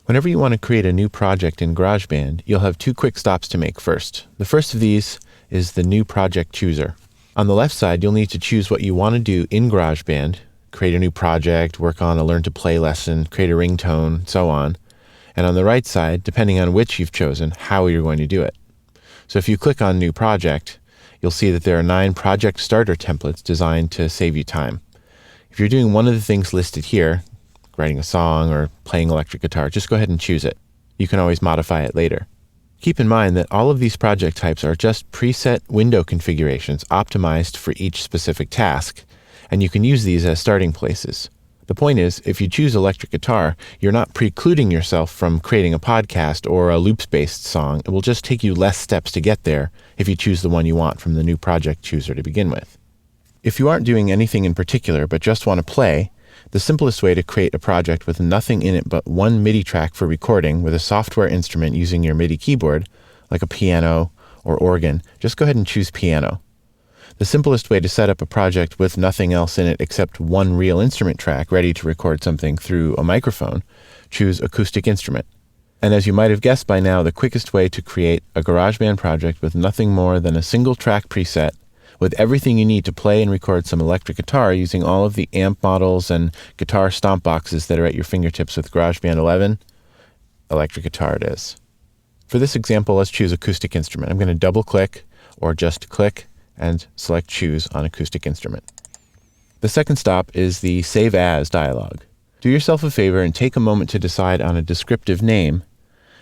Whenever you want to create a new project in GarageBand, you'll have two quick stops to make first. The first of these is the New Project Chooser. On the left side, you'll need to choose what you want to do in GarageBand, create a new project, work on a Learn to Play lesson, create a ringtone, so on. And on the right side, depending on which you've chosen, how you're going to do it. So if you click on New Project, you'll see that there are 9 project starter templates designed to save you time. If you're doing one of the things listed here, writing a song or playing electric guitar, just go ahead and choose it. You can always modify it later. Keep in mind that all of these project types are just preset window configurations optimized for each specific task, and you can use these as starting places. The point is, if you choose electric guitar, you're not precluding yourself from creating a podcast or a loops-based song. It will just take you less steps to get there if you choose the one you want from the New Project Chooser to begin with. If you aren't doing anything in particular but just want to play, the simplest way to create a project with nothing in it but one MIDI track for recording with a software instrument using your MIDI keyboard, like a piano or organ, just go ahead and choose piano. The simplest way to set up a project with nothing else in it except one real instrument track ready to record something through a microphone, choose acoustic instrument. And as you might have guessed by now, the quickest way to create a GarageBand project with nothing more than a single track preset with everything you need to play and record some electric guitar using all of the amp models and guitar stomp boxes that are at your fingertips with GarageBand 11, electric guitar it is. For this example, let's choose acoustic instrument. I'm going to double click or just click and select Choose on Acoustic Instrument. The second stop is the Save As dialog. Do yourself a favor and take a moment to decide on a descriptive name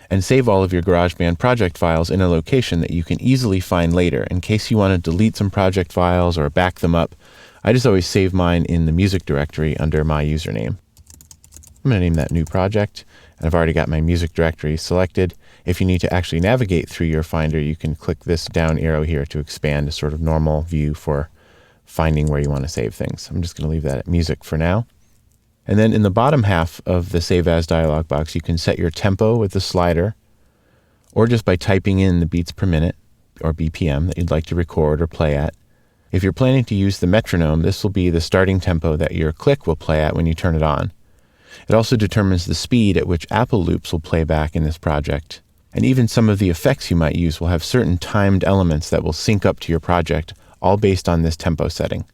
and save all of your GarageBand project files in a location that you can easily find later in case you want to delete some project files or back them up. I just always save mine in the music directory under my username. I'm going to name that New Project, and I've already got my music directory selected. If you need to actually navigate through your Finder, you can click this down arrow here to expand a sort of normal view for finding where you want to save things. I'm just going to leave that at music for now. And then in the bottom half of the Save As dialog box, you can set your tempo with the slider, or just by typing in the beats per minute, or BPM, that you'd like to record or play at. If you're planning to use the metronome, this will be the starting tempo that your click will play at when you turn it on. It also determines the speed at which Apple loops will play back in this project. And even some of the effects you might use will have certain timed elements that will sync up to your project, all based on this tempo setting.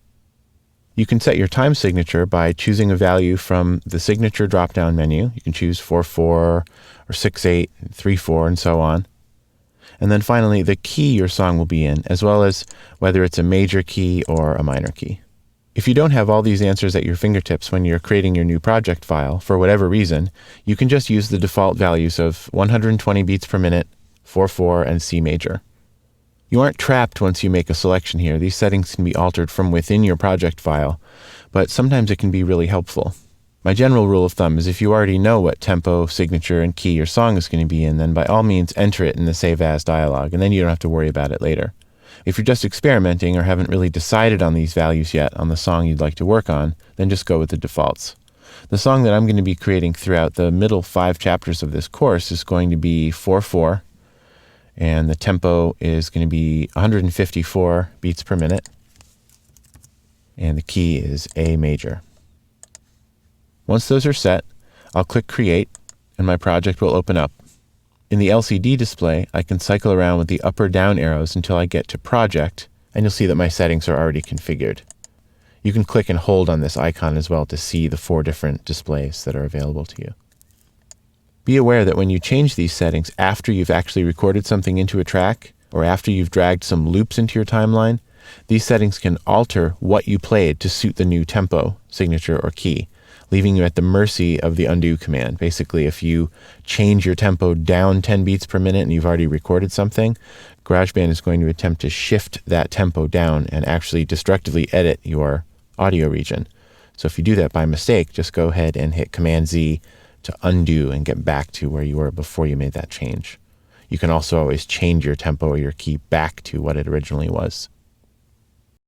You can set your time signature by choosing a value from the signature drop-down menu. You can choose 4/4 or 6/8, 3/4, and so on. And then finally, the key your song will be in, as well as whether it's a major key or a minor key. If you don't have all these answers at your fingertips when you're creating your new project file, for whatever reason, you can just use the default values of 120 beats per minute, 4/4, and C major. You aren't trapped once you make a selection here. These settings can be altered from within your project file, but sometimes it can be really helpful. My general rule of thumb is if you already know what tempo, signature, and key your song is going to be in, then by all means enter it in the Save As dialog, and then you don't have to worry about it later. If you're just experimenting or haven't really decided on these values yet on the song you'd like to work on, then just go with the defaults. The song that I'm going to be creating throughout the middle 5 chapters of this course is going to be 4/4, and the tempo is going to be 154 beats per minute, and the key is A major. Once those are set, I'll click Create, and my project will open up. In the LCD display, I can cycle around with the up or down arrows until I get to Project, and you'll see that my settings are already configured. You can click and hold on this icon as well to see the 4 different displays that are available to you. Be aware that when you change these settings after you've actually recorded something into a track, or after you've dragged some loops into your timeline, these settings can alter what you played to suit the new tempo, signature, or key, leaving you at the mercy of the undo command. Basically, if you change your tempo down 10 beats per minute and you've already recorded something, GarageBand is going to attempt to shift that tempo down and actually destructively edit your audio region. So if you do that by mistake, just go ahead and hit Command-Z to undo and get back to where you were before you made that change. You can also always change your tempo or your key back to what it originally was.